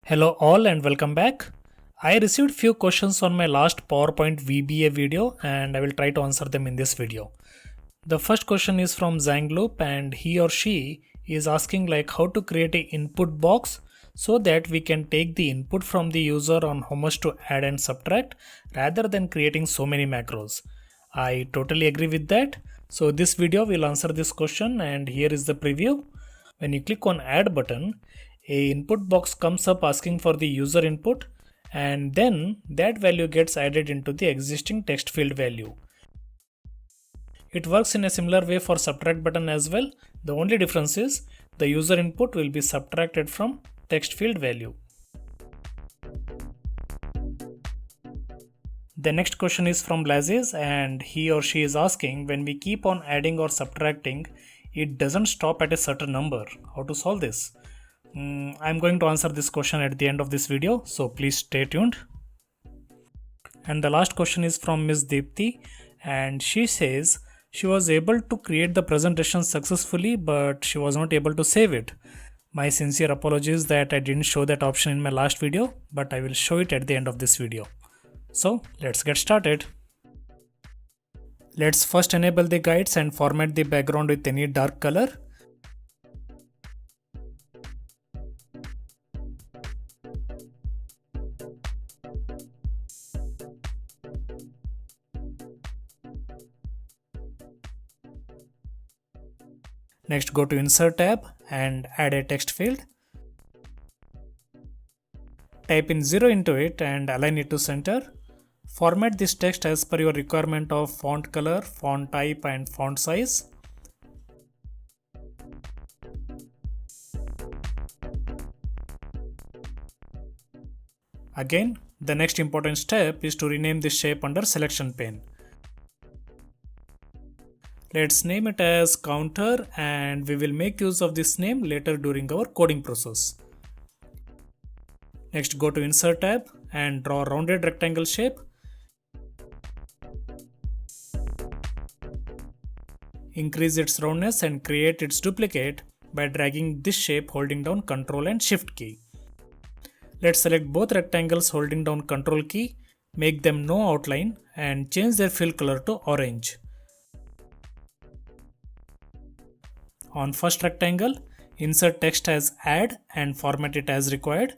Hello all and welcome back. I received few questions on my last PowerPoint VBA video and I will try to answer them in this video. The first question is from Zangloop and he or she is asking like how to create a input box so that we can take the input from the user on how much to add and subtract rather than creating so many macros. I totally agree with that. So this video will answer this question and here is the preview. When you click on add button, a input box comes up asking for the user input and then that value gets added into the existing text field value. It works in a similar way for subtract button as well. The only difference is the user input will be subtracted from text field value. The next question is from Blazes and he or she is asking when we keep on adding or subtracting, it doesn't stop at a certain number. How to solve this? I'm going to answer this question at the end of this video, so please stay tuned. And the last question is from Ms. Deepthi and she says she was able to create the presentation successfully but she was not able to save it. My sincere apologies that I didn't show that option in my last video, but I will show it at the end of this video. So let's get started. Let's first enable the guides and format the background with any dark color. Next go to Insert tab and add a text field. Type in 0 into it and align it to center. Format this text as per your requirement of font color, font type and font size. Again, the next important step is to rename this shape under selection pane. Let's name it as counter and we will make use of this name later during our coding process. Next go to Insert tab and draw a rounded rectangle shape. Increase its roundness and create its duplicate by dragging this shape holding down Ctrl and Shift key. Let's select both rectangles holding down Ctrl key, make them no outline and change their fill color to orange. On first rectangle, insert text as add and format it as required.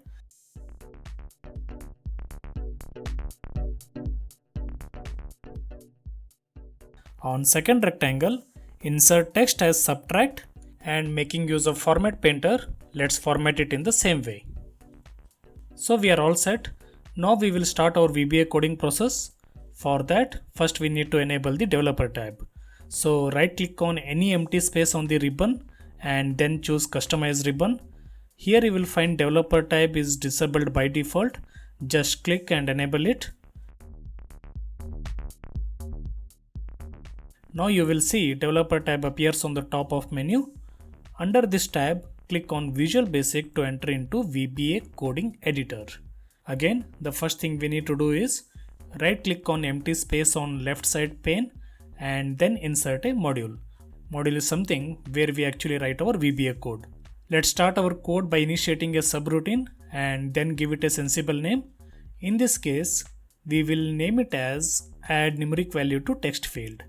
On second rectangle, insert text as subtract and making use of format painter, let's format it in the same way. So we are all set. Now we will start our VBA coding process. For that, first we need to enable the developer tab. So right click on any empty space on the ribbon and then choose customize ribbon. Here you will find developer tab is disabled by default. Just click and enable it. Now you will see developer tab appears on the top of menu. Under this tab, click on Visual Basic to enter into VBA coding editor. Again, the first thing we need to do is right click on empty space on left side pane and then insert a module. Module is something where we actually write our VBA code. Let's start our code by initiating a subroutine and then give it a sensible name. In this case, we will name it as add numeric value to text field.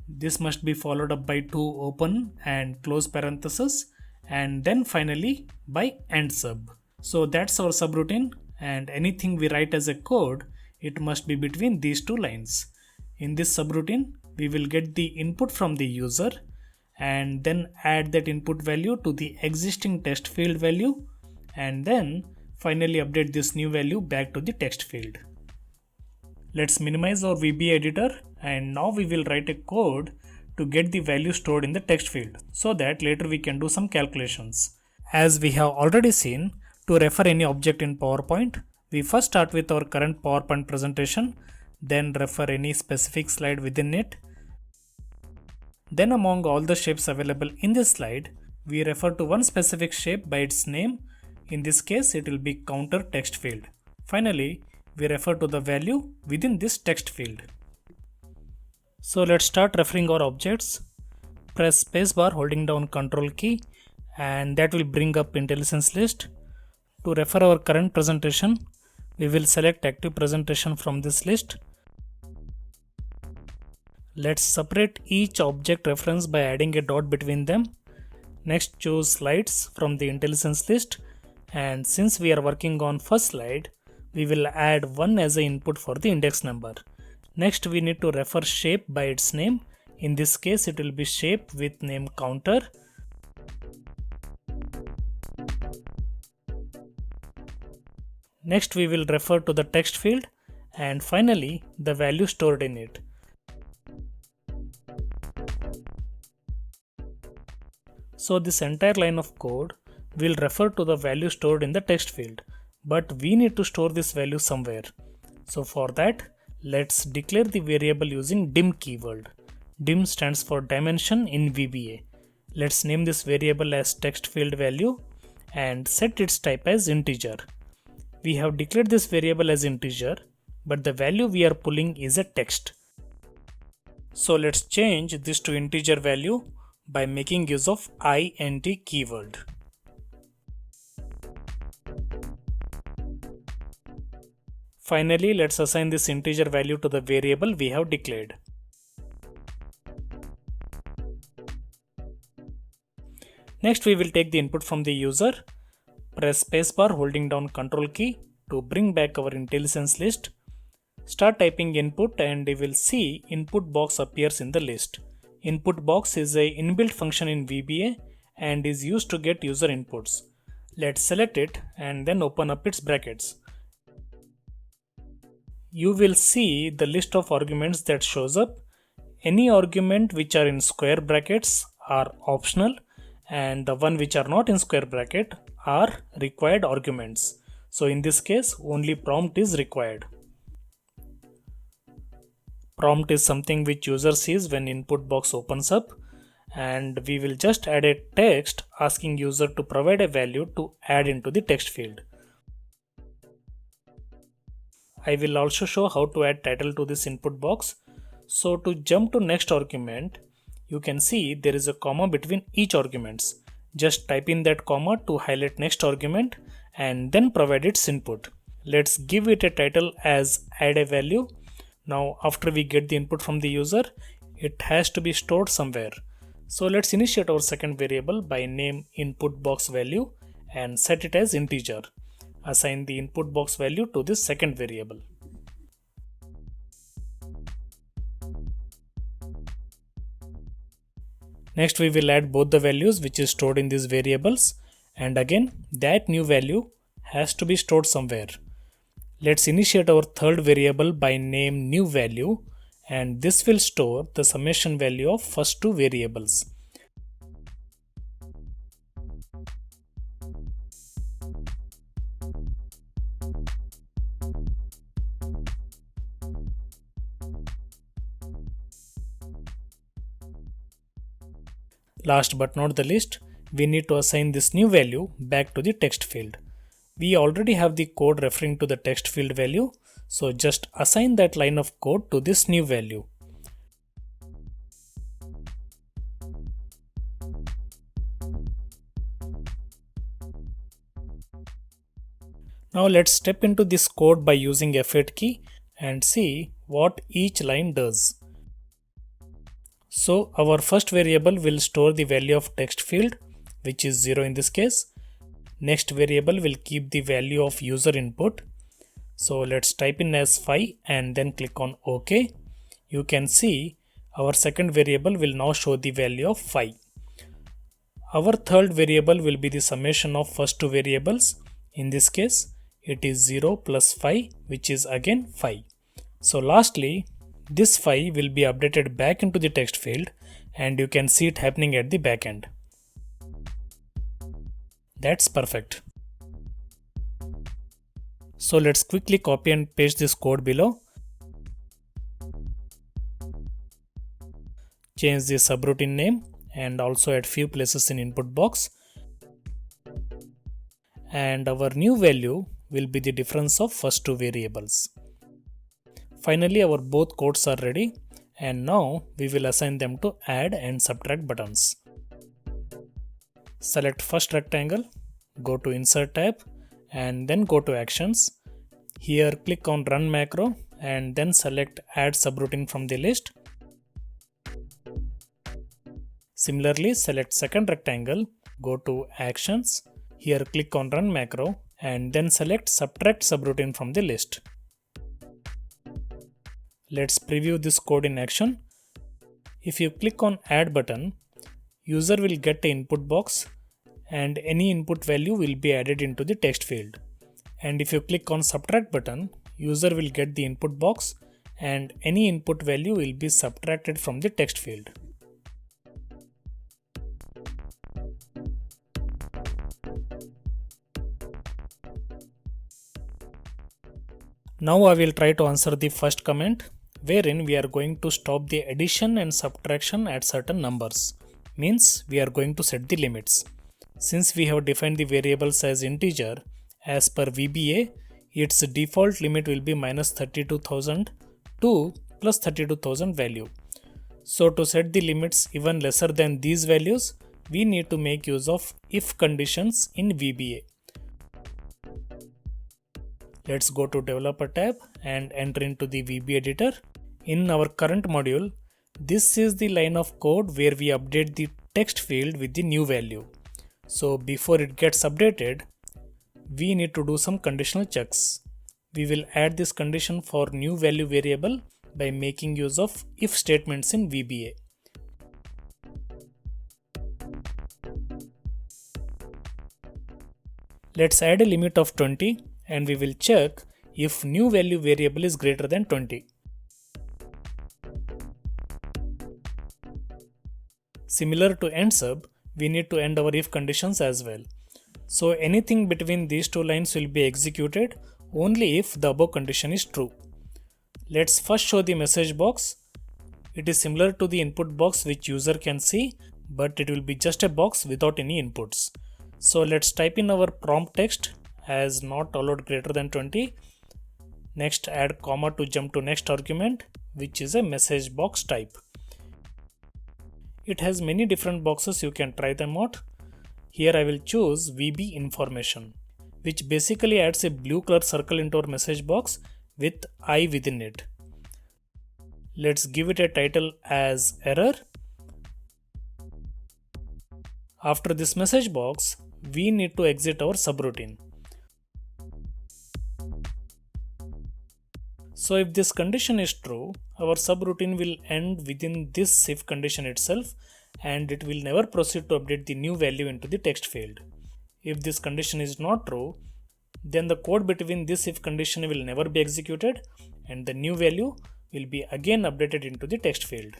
This must be followed up by two open and close parentheses and then finally by end sub. So that's our subroutine and anything we write as a code, it must be between these two lines. In this subroutine, we will get the input from the user and then add that input value to the existing text field value and then finally update this new value back to the text field. Let's minimize our VBA editor and now we will write a code to get the value stored in the text field so that later we can do some calculations. As we have already seen, to refer any object in PowerPoint, we first start with our current PowerPoint presentation, then refer any specific slide within it. Then among all the shapes available in this slide, we refer to one specific shape by its name. In this case, it will be counter text field. Finally, we refer to the value within this text field. So let's start referring our objects. Press spacebar holding down Ctrl key and that will bring up IntelliSense list. To refer our current presentation, we will select active presentation from this list. Let's separate each object reference by adding a dot between them. Next, choose slides from the IntelliSense list, and since we are working on first slide, we will add 1 as an input for the index number. Next, we need to refer shape by its name. In this case, it will be shape with name counter. Next, we will refer to the text field, and finally the value stored in it. So this entire line of code will refer to the value stored in the text field, but we need to store this value somewhere. So for that, let's declare the variable using dim keyword. Dim stands for dimension in VBA. Let's name this variable as text field value and set its type as integer. We have declared this variable as integer, but the value we are pulling is a text. So let's change this to integer value by making use of int keyword. Finally, let's assign this integer value to the variable we have declared. Next, we will take the input from the user. Press spacebar holding down Ctrl key to bring back our IntelliSense list. Start typing input and you will see input box appears in the list. Input box is a inbuilt function in VBA and is used to get user inputs. Let's select it and then open up its brackets. You will see the list of arguments that shows up. Any argument which are in square brackets are optional, and the one which are not in square bracket are required arguments. So in this case, only prompt is required. Prompt is something which user sees when input box opens up, and we will just add a text asking user to provide a value to add into the text field. I will also show how to add title to this input box. So to jump to next argument, you can see there is a comma between each arguments. Just type in that comma to highlight next argument and then provide its input. Let's give it a title as add a value. Now after we get the input from the user, it has to be stored somewhere. So let's initiate our second variable by name input box value and set it as integer. Assign the input box value to this second variable. Next, we will add both the values which is stored in these variables, and again that new value has to be stored somewhere. Let's initiate our third variable by name new value, and this will store the summation value of first two variables. Last but not the least, we need to assign this new value back to the text field. We already have the code referring to the text field value, so just assign that line of code to this new value. Now let's step into this code by using F8 key and see what each line does. So our first variable will store the value of text field, which is 0 in this case. Next variable will keep the value of user input. So let's type in as 5 and then click on OK. You can see our second variable will now show the value of 5. Our third variable will be the summation of first two variables. In this case, it is 0 plus 5, which is again 5. So lastly, this 5 will be updated back into the text field, and you can see it happening at the back end. That's perfect. So let's quickly copy and paste this code below. Change the subroutine name and also add few places in input box. And our new value will be the difference of first two variables. Finally, our both codes are ready, and now we will assign them to add and subtract buttons. Select first rectangle, go to Insert tab and then go to Actions. Here click on Run Macro and then select Add Subroutine from the list. Similarly, select second rectangle, go to Actions. Here click on Run Macro and then select Subtract Subroutine from the list. Let's preview this code in action. If you click on Add button, user will get an input box and any input value will be added into the text field. And if you click on Subtract button, user will get the input box and any input value will be subtracted from the text field. Now I will try to answer the first comment, wherein we are going to stop the addition and subtraction at certain numbers. Means we are going to set the limits. Since we have defined the variables as integer, as per VBA, its default limit will be minus 32,000 to plus 32,000 value. So to set the limits even lesser than these values, we need to make use of if conditions in VBA. Let's go to Developer tab and enter into the VB editor. In our current module, this is the line of code where we update the text field with the new value. So before it gets updated, we need to do some conditional checks. We will add this condition for new value variable by making use of if statements in VBA. Let's add a limit of 20 and we will check if new value variable is greater than 20. Similar to end sub, we need to end our if conditions as well. So anything between these two lines will be executed only if the above condition is true. Let's first show the message box. It is similar to the input box which user can see, but it will be just a box without any inputs. So let's type in our prompt text as not allowed greater than 20. Next add comma to jump to next argument, which is a message box type. It has many different boxes, you can try them out. Here I will choose VB information, which basically adds a blue color circle into our message box with I within it. Let's give it a title as error. After this message box, we need to exit our subroutine. So if this condition is true, our subroutine will end within this if condition itself and it will never proceed to update the new value into the text field. If this condition is not true, then the code between this if condition will never be executed and the new value will be again updated into the text field.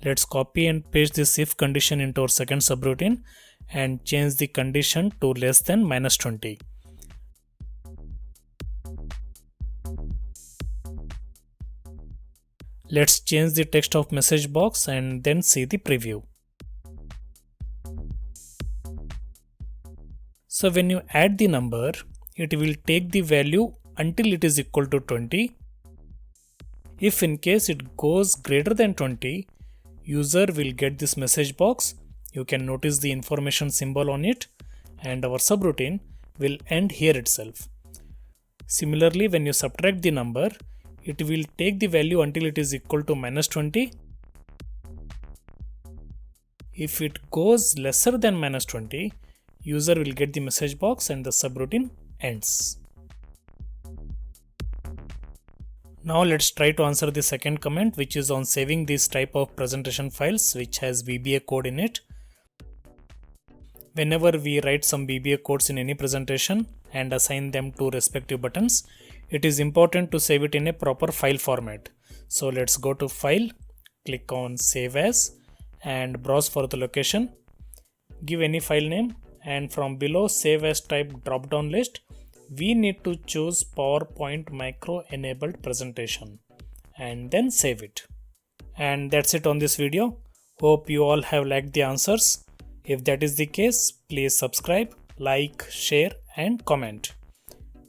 Let's copy and paste this if condition into our second subroutine and change the condition to less than minus 20. Let's change the text of message box and then see the preview. So when you add the number, it will take the value until it is equal to 20. If in case it goes greater than 20, user will get this message box. You can notice the information symbol on it and our subroutine will end here itself. Similarly, when you subtract the number, it will take the value until it is equal to minus 20. If it goes lesser than minus 20, user will get the message box and the subroutine ends. Now let's try to answer the second comment, which is on saving this type of presentation files which has VBA code in it. Whenever we write some VBA codes in any presentation and assign them to respective buttons, it is important to save it in a proper file format. So let's go to File, click on Save As and browse for the location. Give any file name and from below Save As type drop down list, we need to choose PowerPoint Micro Enabled Presentation and then save it. And that's it on this video. Hope you all have liked the answers. If that is the case, please subscribe, like, share and comment.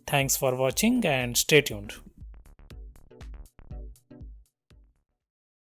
Thanks for watching and stay tuned.